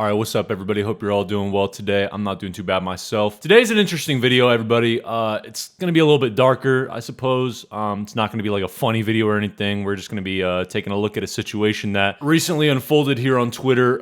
All right, what's up, everybody? Hope you're all doing well today. I'm not doing too bad myself. Today's an interesting video, everybody. It's gonna be a little bit darker, I suppose. It's not gonna be like a funny video or anything. We're just gonna be taking a look at a situation that recently unfolded here on Twitter.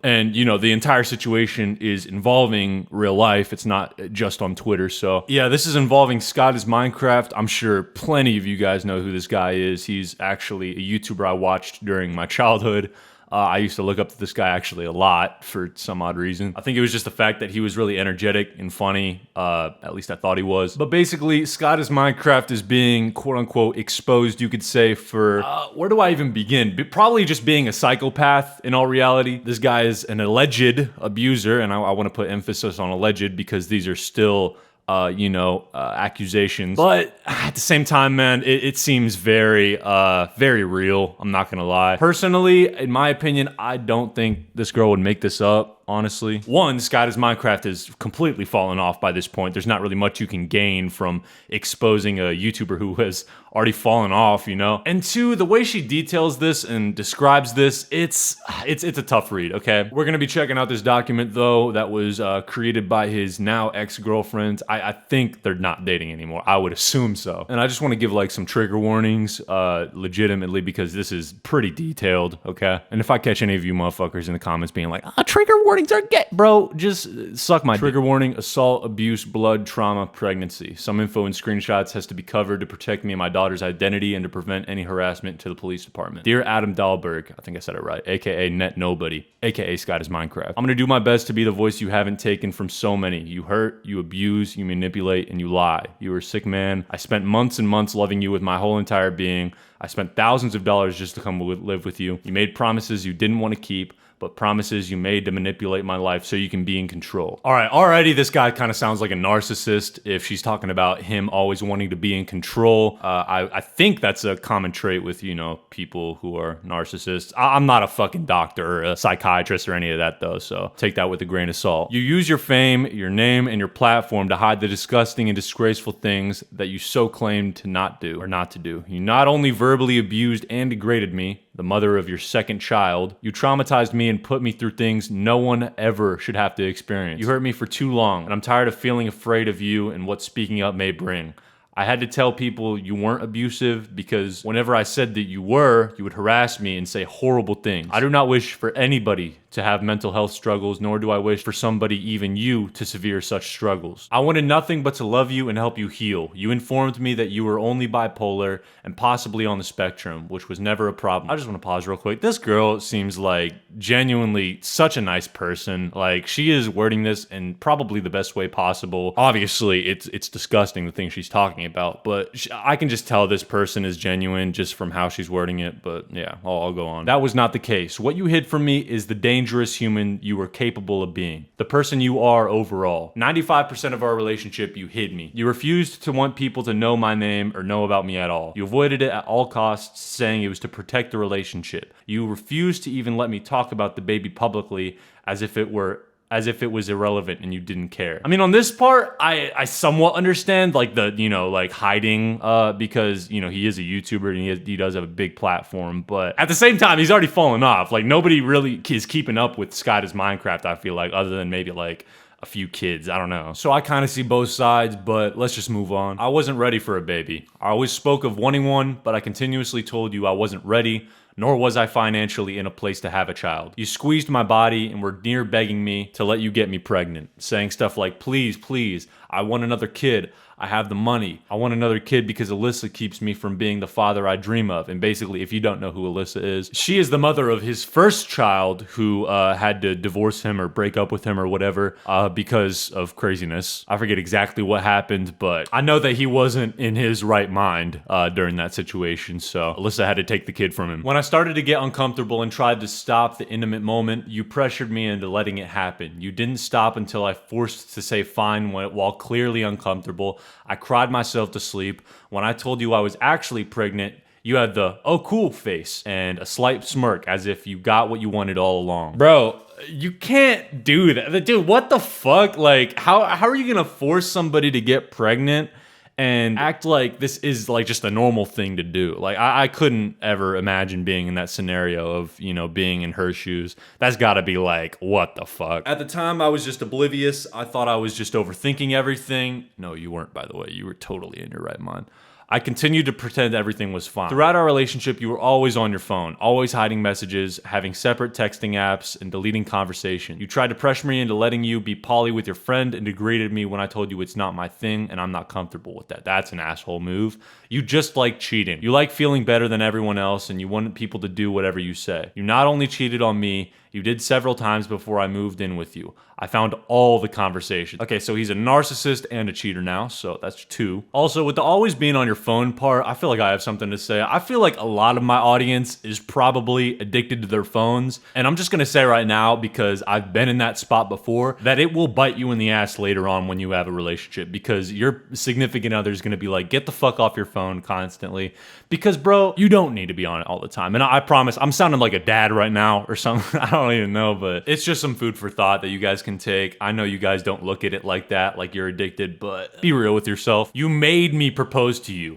And you know, the entire situation is involving real life. It's not just on Twitter. So yeah, this is involving SkyDoesMinecraft. I'm sure plenty of you guys know who this guy is. He's actually a YouTuber I watched during my childhood. I used to look up to this guy actually a lot for some odd reason. I think it was just the fact that he was really energetic and funny. At least I thought he was. But basically, SkyDoesMinecraft is being quote-unquote exposed, you could say, for... where do I even begin? Probably just being a psychopath in all reality. This guy is an alleged abuser, and I want to put emphasis on alleged because these are still... accusations. But at the same time, man, it seems very real. I'm not gonna lie. Personally, in my opinion, I don't think this girl would make this up. Honestly, one, SkyDoesMinecraft has completely fallen off by this point. There's not really much you can gain from exposing a YouTuber who has already fallen off, you know? And two, the way she details this and describes this, it's a tough read, okay? We're gonna be checking out this document, though, that was created by his now ex-girlfriend. I think they're not dating anymore. I would assume so. And I just want to give, like, some trigger warnings, legitimately, because this is pretty detailed, okay? And if I catch any of you motherfuckers in the comments being like, trigger warnings are gay, bro, just suck my trigger warning: assault, abuse, blood, trauma, pregnancy. Some info and screenshots has to be covered to protect me and my daughter's identity and to prevent any harassment to the police department. Dear Adam Dahlberg, I think I said it right, aka Net Nobody, aka SkyDoesMinecraft. I'm gonna do my best to be the voice you haven't taken from so many. You hurt, you abuse, you manipulate, and you lie. You are a sick man. I spent months and months loving you with my whole entire being. I spent thousands of dollars just to come live with you. You made promises you didn't want to keep, but promises you made to manipulate my life so you can be in control. All right, already this guy kind of sounds like a narcissist if she's talking about him always wanting to be in control. I think that's a common trait with, you know, people who are narcissists. I'm not a fucking doctor or a psychiatrist or any of that, though, so take that with a grain of salt. You use your fame, your name, and your platform to hide the disgusting and disgraceful things that you so claim to not do or not to do. You not only verbally abused and degraded me, the mother of your second child, you traumatized me and put me through things no one ever should have to experience. You hurt me for too long, and I'm tired of feeling afraid of you and what speaking up may bring. I had to tell people you weren't abusive because whenever I said that you were, you would harass me and say horrible things. I do not wish for anybody to have mental health struggles, nor do I wish for somebody, even you, to severe such struggles. I wanted nothing but to love you and help you heal. You informed me that you were only bipolar and possibly on the spectrum, which was never a problem. I just want to pause real quick. This girl seems like genuinely such a nice person. Like, she is wording this in probably the best way possible. Obviously, it's disgusting, the things she's talking about, but I can just tell this person is genuine just from how she's wording it. But yeah, I'll go on. That was not the case. What you hid from me is the dangerous human you were capable of being, the person you are overall. 95% of our relationship, you hid me. You refused to want people to know my name or know about me at all. You avoided it at all costs, saying it was to protect the relationship. You refused to even let me talk about the baby publicly as if it was irrelevant and you didn't care. I mean, on this part, I somewhat understand, like, the, you know, like, hiding, because, you know, he is a YouTuber and he does have a big platform, but at the same time, he's already fallen off. Like, nobody really is keeping up with SkyDoesMinecraft, I feel like, other than maybe, like, a few kids, I don't know. So I kind of see both sides, but let's just move on. I wasn't ready for a baby. I always spoke of wanting one, but I continuously told you I wasn't ready, nor was I financially in a place to have a child. You squeezed my body and were near begging me to let you get me pregnant, saying stuff like, please, please, I want another kid. I have the money. I want another kid because Alyssa keeps me from being the father I dream of. And basically, if you don't know who Alyssa is, she is the mother of his first child who had to divorce him or break up with him or whatever because of craziness. I forget exactly what happened, but I know that he wasn't in his right mind during that situation. So Alyssa had to take the kid from him. When I started to get uncomfortable and tried to stop the intimate moment, you pressured me into letting it happen. You didn't stop until I forced to say fine while clearly uncomfortable. I cried myself to sleep. When I told you I was actually pregnant, you had the, oh cool face and a slight smirk as if you got what you wanted all along. Bro, you can't do that. Dude, what the fuck? Like, how are you gonna force somebody to get pregnant and act like this is like just a normal thing to do. Like I couldn't ever imagine being in that scenario of, you know, being in her shoes. That's gotta be like, what the fuck? At the time, I was just oblivious. I thought I was just overthinking everything. No, you weren't, by the way. You were totally in your right mind. I continued to pretend everything was fine. Throughout our relationship, you were always on your phone, always hiding messages, having separate texting apps, and deleting conversation. You tried to pressure me into letting you be poly with your friend and degraded me when I told you it's not my thing and I'm not comfortable with that. That's an asshole move. You just like cheating. You like feeling better than everyone else and you want people to do whatever you say. You not only cheated on me, you did several times before I moved in with you. I found all the conversations. Okay, so he's a narcissist and a cheater now, so that's 2. Also, with the always being on your phone part, I feel like I have something to say. I feel like a lot of my audience is probably addicted to their phones, and I'm just gonna say right now, because I've been in that spot before, that it will bite you in the ass later on when you have a relationship, because your significant other is gonna be like, get the fuck off your phone constantly, because bro, you don't need to be on it all the time. And I promise, I'm sounding like a dad right now or something. I don't even know, but it's just some food for thought that you guys can take. I know you guys don't look at it like that, like you're addicted, but be real with yourself. You made me propose to you.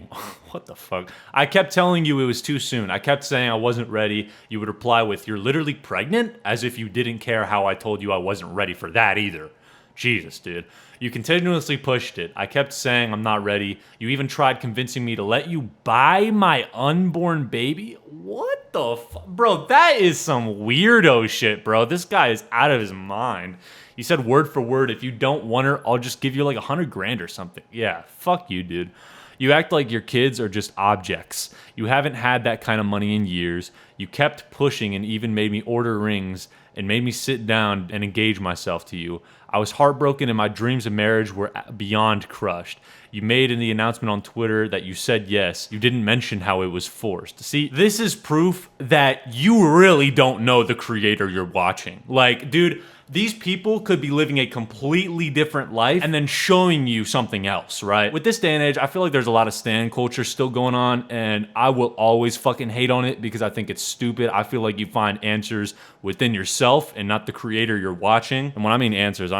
What the fuck? I kept telling you it was too soon. I kept saying I wasn't ready. You would reply with, "You're literally pregnant?" As if you didn't care how I told you I wasn't ready for that either. Jesus, dude. You continuously pushed it. I kept saying I'm not ready. You even tried convincing me to let you buy my unborn baby. What the fuck? Bro, that is some weirdo shit, bro. This guy is out of his mind. You said word for word, if you don't want her, I'll just give you like $100,000 or something. Yeah, fuck you, dude. You act like your kids are just objects. You haven't had that kind of money in years. You kept pushing and even made me order rings and made me sit down and engage myself to you. I was heartbroken and my dreams of marriage were beyond crushed. You made in the announcement on Twitter that you said yes. You didn't mention how it was forced. See, this is proof that you really don't know the creator you're watching. Like, dude, these people could be living a completely different life and then showing you something else, right? With this day and age, I feel like there's a lot of stan culture still going on, and I will always fucking hate on it because I think it's stupid. I feel like you find answers within yourself and not the creator you're watching. And when I mean answers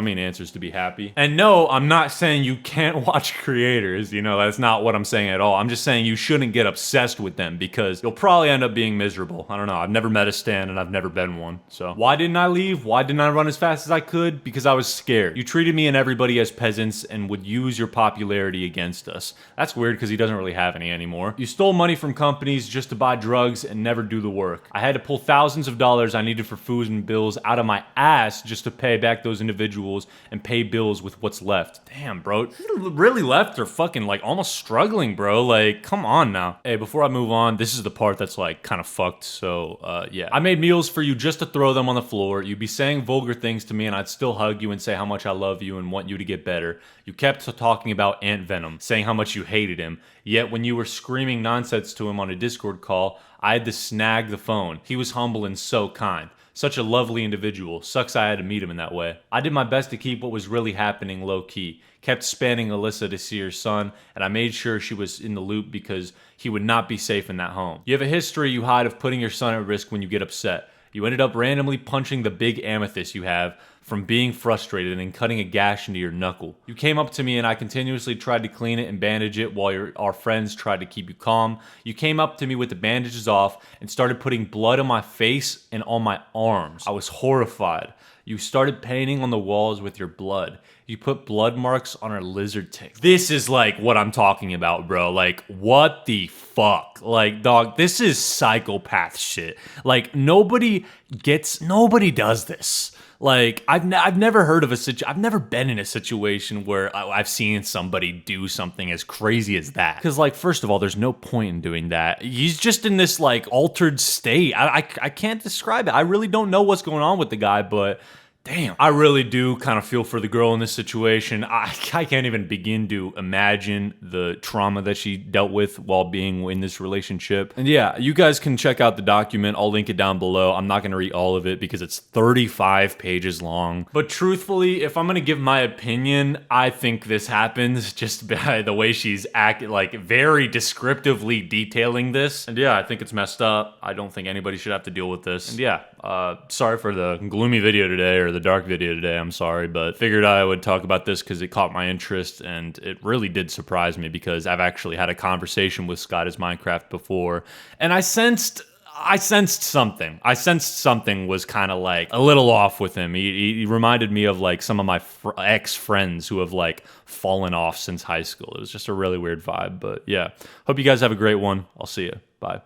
to be happy. And no, I'm not saying you can't watch creators, you know, that's not what I'm saying at all. I'm just saying you shouldn't get obsessed with them because you'll probably end up being miserable. I don't know, I've never met a stan and I've never been one. So why didn't I leave? Why didn't I run as fast as I could? Because I was scared. You treated me and everybody as peasants and would use your popularity against us. That's weird because he doesn't really have any anymore. You stole money from companies just to buy drugs and never do the work. I had to pull thousands of dollars I needed for food and bills out of my ass just to pay back those individuals and pay bills with what's left. Damn, bro. You really left or fucking like almost struggling, bro. Like, come on now. Hey, before I move on, this is the part that's like kind of fucked. So, yeah. I made meals for you just to throw them on the floor. You'd be saying vulgar things to me and I'd still hug you and say how much I love you and want you to get better. You kept talking about Ant Venom, saying how much you hated him. Yet when you were screaming nonsense to him on a Discord call, I had to snag the phone. He was humble and so kind. Such a lovely individual. Sucks I had to meet him in that way. I did my best to keep what was really happening low-key. Kept spanning Alyssa to see her son, and I made sure she was in the loop because he would not be safe in that home. You have a history you hide of putting your son at risk when you get upset. You ended up randomly punching the big amethyst you have from being frustrated and cutting a gash into your knuckle. You came up to me and I continuously tried to clean it and bandage it while our friends tried to keep you calm. You came up to me with the bandages off and started putting blood on my face and on my arms. I was horrified. You started painting on the walls with your blood. You put blood marks on our lizard tick. This is like what I'm talking about, bro. Like, what the fuck? Like, dog, this is psychopath shit. Like, nobody does this. Like, I've never heard of I've never been in a situation where I've seen somebody do something as crazy as that. Because, like, first of all, there's no point in doing that. He's just in this, like, altered state. I can't describe it. I really don't know what's going on with the guy, but damn. I really do kind of feel for the girl in this situation. I can't even begin to imagine the trauma that she dealt with while being in this relationship. And yeah, you guys can check out the document. I'll link it down below. I'm not going to read all of it because it's 35 pages long. But truthfully, if I'm going to give my opinion, I think this happens just by the way she's acting, like very descriptively detailing this. And yeah, I think it's messed up. I don't think anybody should have to deal with this. And yeah, sorry for the gloomy video today, or of the dark video today, I'm sorry, but figured I would talk about this because it caught my interest, and it really did surprise me because I've actually had a conversation with SkyDoesMinecraft before, and I sensed something. I sensed something was kind of like a little off with him. He reminded me of like some of my ex-friends who have like fallen off since high school. It was just a really weird vibe, but yeah. Hope you guys have a great one. I'll see you. Bye.